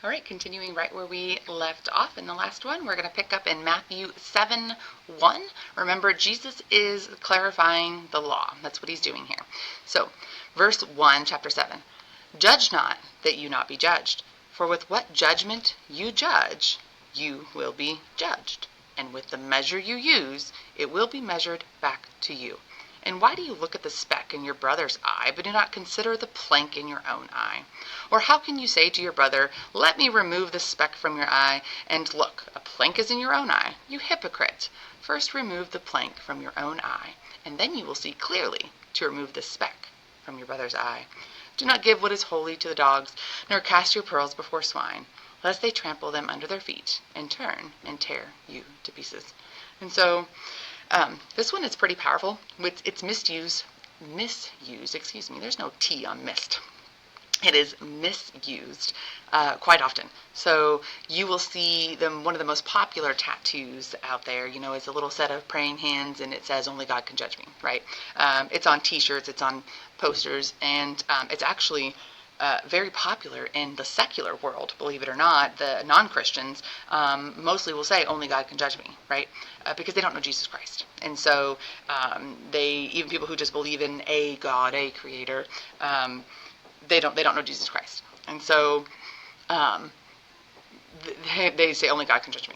All right, continuing right where we left off in the last one, we're going to pick up in Matthew 7:1. Remember, Jesus is clarifying the law. That's what he's doing here. So, verse 1, chapter 7. Judge not, that you not be judged. For with what judgment you judge, you will be judged. And with the measure you use, it will be measured back to you. And why do you look at the speck in your brother's eye, but do not consider the plank in your own eye? Or how can you say to your brother, let me remove the speck from your eye, and look, a plank is in your own eye? You hypocrite! First remove the plank from your own eye, and then you will see clearly to remove the speck from your brother's eye. Do not give what is holy to the dogs, nor cast your pearls before swine, lest they trample them under their feet, and turn and tear you to pieces. And so, this one is pretty powerful. It's misused, there's no T on mist. It is misused quite often. So you will see one of the most popular tattoos out there, is a little set of praying hands, and it says, only God can judge me, right? It's on t-shirts, it's on posters, and it's actually very popular in the secular world, believe it or not. The non-Christians mostly will say, only God can judge me, right? Because they don't know Jesus Christ. And so even people who just believe in a God, a creator, they don't know Jesus Christ. And so they say, only God can judge me.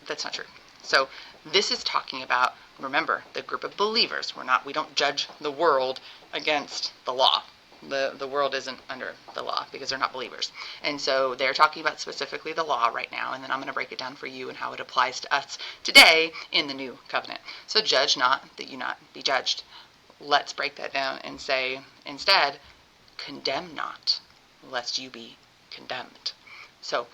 That's not true. So this is talking about, remember, the group of believers. We don't judge the world against the law. The world isn't under the law because they're not believers. And so they're talking about specifically the law right now, and then I'm going to break it down for you and how it applies to us today in the new covenant. So judge not, that you not be judged. Let's break that down and say, instead, condemn not, lest you be condemned. So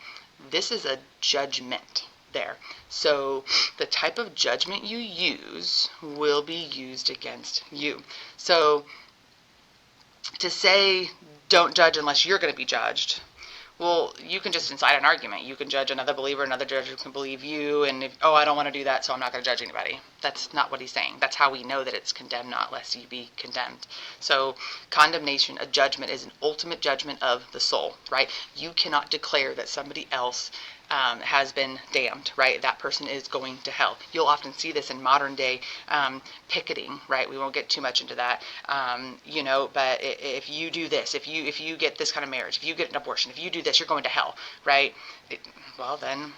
this is a judgment there. So the type of judgment you use will be used against you. So to say, don't judge unless you're going to be judged, well, you can just incite an argument. You can judge another believer, another judge can believe you, and I don't want to do that, so I'm not going to judge anybody. That's not what he's saying. That's how we know that it's condemn not, lest you be condemned. So condemnation, a judgment, is an ultimate judgment of the soul, right? You cannot declare that somebody else has been damned, right? That person is going to hell. You'll often see this in modern day picketing, right? We won't get too much into that, but if you do this, if you get this kind of marriage, if you get an abortion, if you do this, you're going to hell, right? Well, then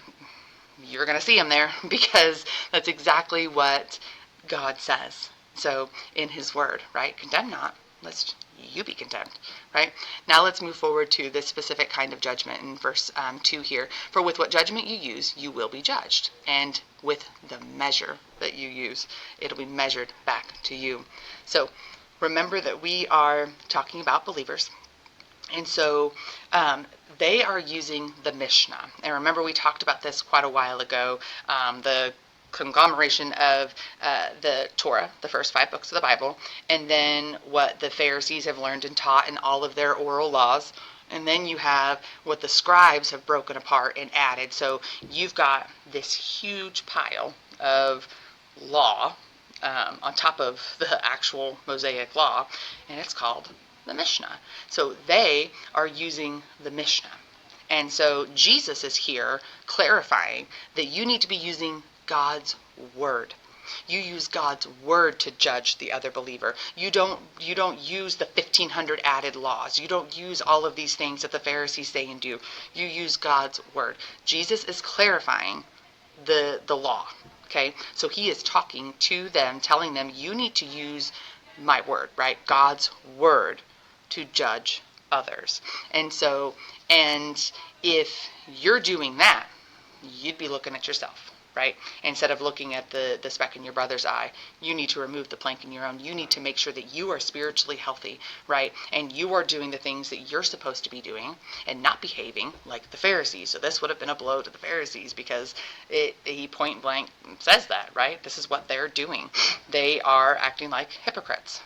you're going to see him there because that's exactly what God says. So in his word, right? Condemn not, lest you be condemned, right? Now let's move forward to this specific kind of judgment in verse 2 here. For with what judgment you use, you will be judged. And with the measure that you use, it'll be measured back to you. So remember that we are talking about believers. And so they are using the Mishnah. And remember, we talked about this quite a while ago, the conglomeration of the Torah, the first 5 books of the Bible, and then what the Pharisees have learned and taught in all of their oral laws. And then you have what the scribes have broken apart and added. So you've got this huge pile of law on top of the actual Mosaic law, and it's called the Mishnah. So they are using the Mishnah. And so Jesus is here clarifying that you need to be using God's word. You use God's word to judge the other believer. You don't use the 1,500 added laws. You don't use all of these things that the Pharisees say and do. You use God's word. Jesus is clarifying the law. Okay? So he is talking to them, telling them, you need to use my word, right? God's word to judge others. And if you're doing that, you'd be looking at yourself, right? Instead of looking at the speck in your brother's eye, you need to remove the plank in your own. You need to make sure that you are spiritually healthy, right? And you are doing the things that you're supposed to be doing and not behaving like the Pharisees. So this would have been a blow to the Pharisees because he point blank says that, right? This is what they're doing. They are acting like hypocrites,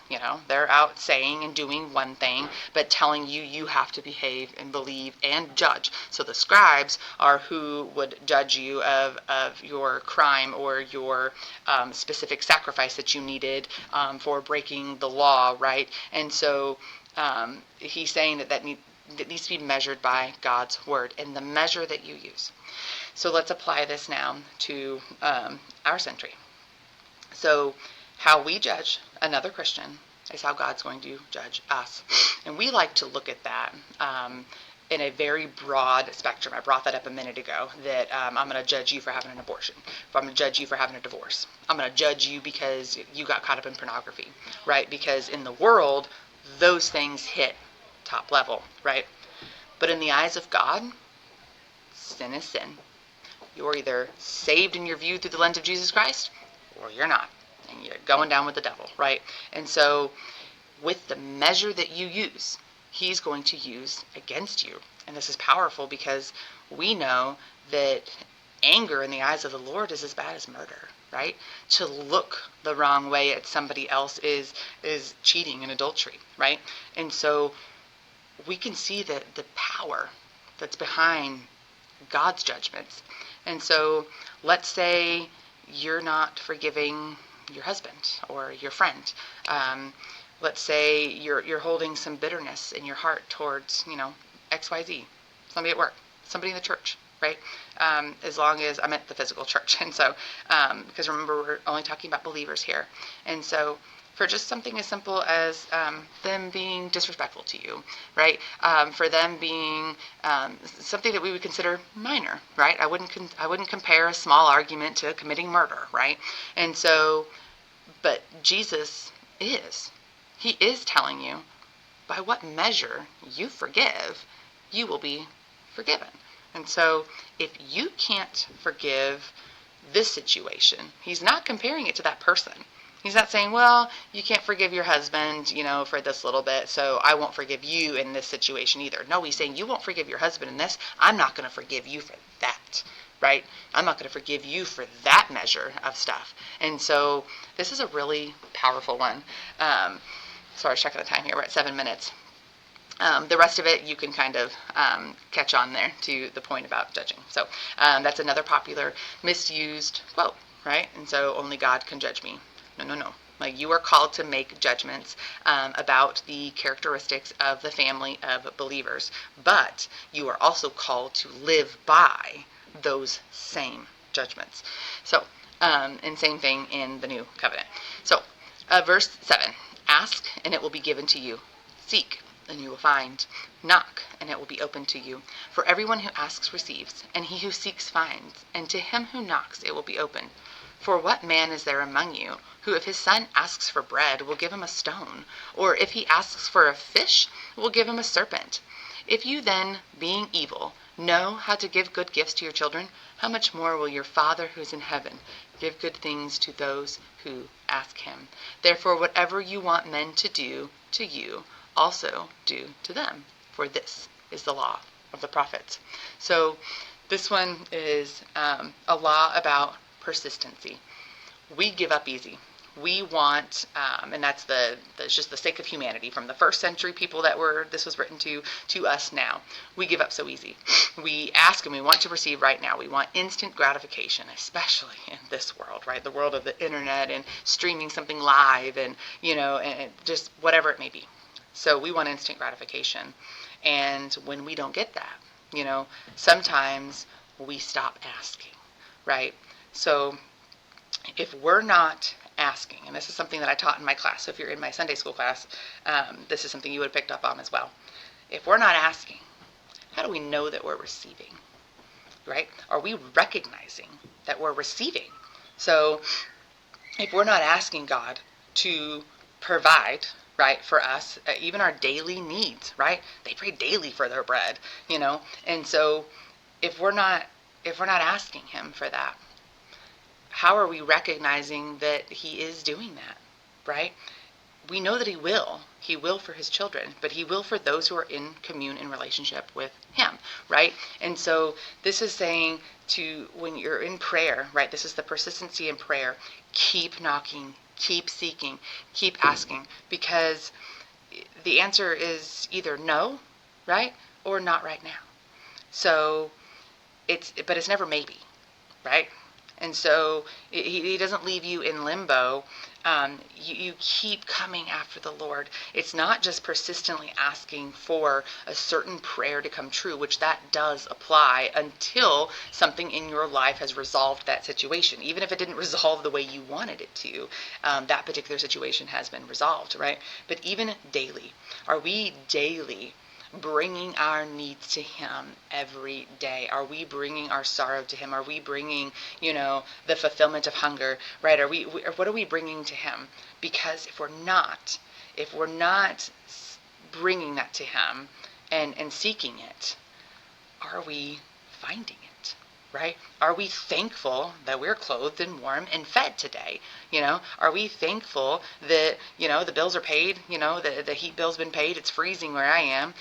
They're out saying and doing one thing, but telling you have to behave and believe and judge. So the scribes are who would judge you of your crime or your specific sacrifice that you needed for breaking the law, right? And so he's saying that It needs to be measured by God's word and the measure that you use. So let's apply this now to our century. So how we judge another Christian is how God's going to judge us. And we like to look at that in a very broad spectrum. I brought that up a minute ago, that I'm going to judge you for having an abortion. If I'm going to judge you for having a divorce. I'm going to judge you because you got caught up in pornography, right? Because in the world, those things hit top level, right? But in the eyes of God, sin is sin. You're either saved in your view through the lens of Jesus Christ, or you're not. And you're going down with the devil, right? And so with the measure that you use, he's going to use against you. And this is powerful because we know that anger in the eyes of the Lord is as bad as murder, right? To look the wrong way at somebody else is cheating and adultery, right? And so we can see the power that's behind God's judgments. And so let's say you're not forgiving your husband or your friend. Let's say you're holding some bitterness in your heart towards, XYZ, somebody at work, somebody in the church, right? As long as I'm at the physical church. And so, because remember, we're only talking about believers here. And so for just something as simple as them being disrespectful to you, right? For them being something that we would consider minor, right? I wouldn't compare a small argument to committing murder, right? And so, but Jesus is. He is telling you, by what measure you forgive, you will be forgiven. And so, if you can't forgive this situation, he's not comparing it to that person. He's not saying, well, you can't forgive your husband, for this little bit, so I won't forgive you in this situation either. No, he's saying, you won't forgive your husband in this. I'm not going to forgive you for that, right? I'm not going to forgive you for that measure of stuff. And so this is a really powerful one. Sorry, I was checking the time here. We're at 7 minutes. The rest of it you can kind of catch on there to the point about judging. So that's another popular misused quote, right? And so only God can judge me. No. Like, you are called to make judgments about the characteristics of the family of believers, but you are also called to live by those same judgments. So, and same thing in the new covenant. So, verse 7, ask and it will be given to you. Seek and you will find. Knock and it will be opened to you. For everyone who asks receives, and he who seeks finds, and to him who knocks it will be opened. For what man is there among you who, if his son asks for bread, will give him a stone? Or if he asks for a fish, will give him a serpent? If you then, being evil, know how to give good gifts to your children, how much more will your Father who is in heaven give good things to those who ask him? Therefore, whatever you want men to do to you, also do to them. For this is the law of the prophets. So this one is a law about persistency. We give up easy. We want, and that's just the sake of humanity, from the first century people this was written to us now. We give up so easy. We ask and we want to receive right now. We want instant gratification, especially in this world, right? The world of the internet and streaming something live and just whatever it may be. So we want instant gratification. And when we don't get that, sometimes we stop asking, right? So if we're not asking, and this is something that I taught in my class, so if you're in my Sunday school class, this is something you would have picked up on as well. If we're not asking, how do we know that we're receiving, right? Are we recognizing that we're receiving? So if we're not asking God to provide, right, for us, even our daily needs, right? They pray daily for their bread, and so if we're not asking him for that, how are we recognizing that he is doing that, right? We know that he will for his children, but he will for those who are in commune in relationship with him, right? And so this is saying when you're in prayer, right, this is the persistency in prayer, keep knocking, keep seeking, keep asking, because the answer is either no, right, or not right now. So but it's never maybe, right? And so he doesn't leave you in limbo You keep coming after the Lord. It's not just persistently asking for a certain prayer to come true, which that does apply until something in your life has resolved that situation. Even if it didn't resolve the way you wanted it to, that particular situation has been resolved, right? But even daily, are we daily bringing our needs to him every day? Are we bringing our sorrow to him? Are we bringing, the fulfillment of hunger, right? What are we bringing to him? Because if we're not bringing that to him and seeking it, are we finding it? Right? Are we thankful that we're clothed and warm and fed today? Are we thankful that, the bills are paid, the heat bill's been paid, it's freezing where I am,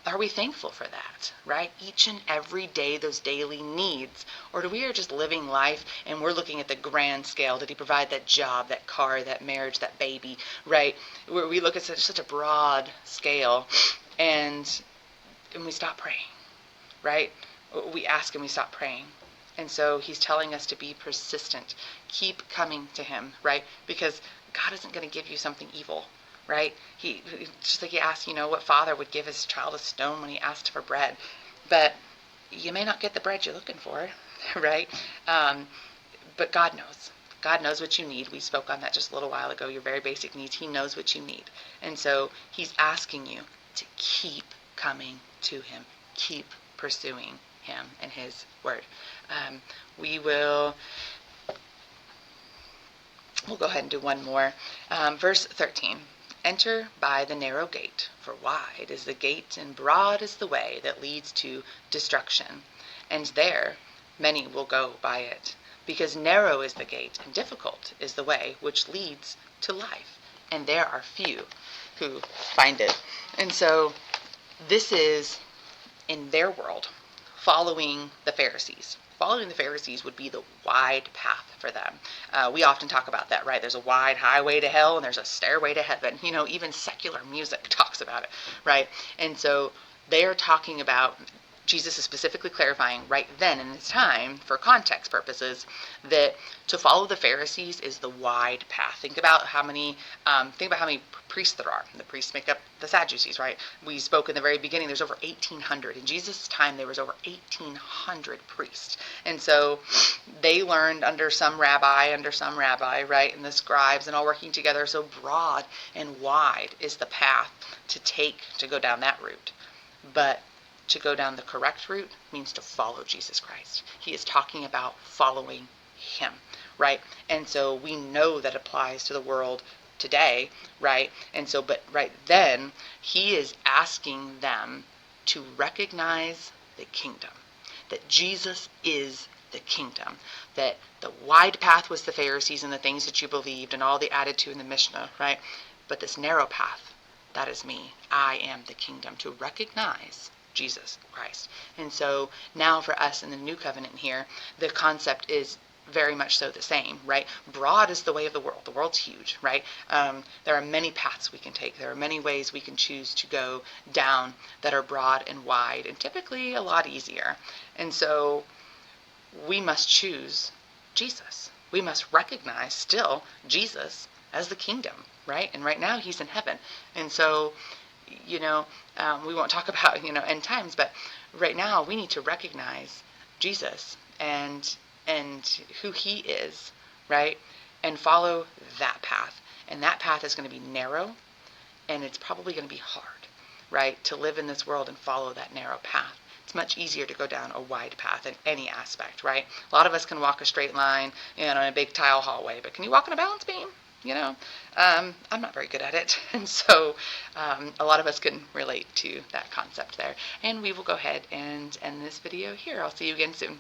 are we thankful for that, right? Each and every day, those daily needs. Or do we are just living life and we're looking at the grand scale? Did he provide that job, that car, that marriage, that baby, right? Where we look at such a broad scale and we stop praying, right? We ask and we stop praying. And so he's telling us to be persistent. Keep coming to him, right? Because God isn't going to give you something evil, right? He just like he asked, what father would give his child a stone when he asked for bread? But you may not get the bread you're looking for, right? But God knows. God knows what you need. We spoke on that just a little while ago, your very basic needs. He knows what you need. And so he's asking you to keep coming to him. Keep pursuing him and his word. We'll go ahead and do one more. Verse 13. Enter by the narrow gate, for wide is the gate and broad is the way that leads to destruction, and there many will go by it. Because narrow is the gate and difficult is the way which leads to life, and there are few who find it. And so this is, in their world, following the Pharisees. Following the Pharisees would be the wide path for them. We often talk about that, right? There's a wide highway to hell and there's a stairway to heaven. Even secular music talks about it, right? And so they are talking about, Jesus is specifically clarifying right then in this time, for context purposes, that to follow the Pharisees is the wide path. Think about how many priests there are. The priests make up the Sadducees, right? We spoke in the very beginning, there's over 1,800. In Jesus' time, there was over 1,800 priests. And so they learned under some rabbi, right? And the scribes and all working together. So broad and wide is the path to go down that route. But to go down the correct route means to follow Jesus Christ. He is talking about following him, right? And so we know that applies to the world today, right? And so, but right then, he is asking them to recognize the kingdom, that Jesus is the kingdom, that the wide path was the Pharisees and the things that you believed and all the added to in the Mishnah, right? But this narrow path, that is me. I am the kingdom, to recognize Jesus Christ. And so now for us in the new covenant here, the concept is very much so the same, right? Broad is the way of the world. The world's huge, right? There are many paths we can take. There are many ways we can choose to go down that are broad and wide and typically a lot easier. And so we must choose Jesus. We must recognize still Jesus as the kingdom, right? And right now he's in heaven. And so we won't talk about, end times, but right now we need to recognize Jesus and who he is, right? And follow that path. And that path is going to be narrow, and it's probably going to be hard, right? To live in this world and follow that narrow path. It's much easier to go down a wide path in any aspect, right? A lot of us can walk a straight line, in a big tile hallway, but can you walk in a balance beam? I'm not very good at it. And so a lot of us can relate to that concept there. And we will go ahead and end this video here. I'll see you again soon.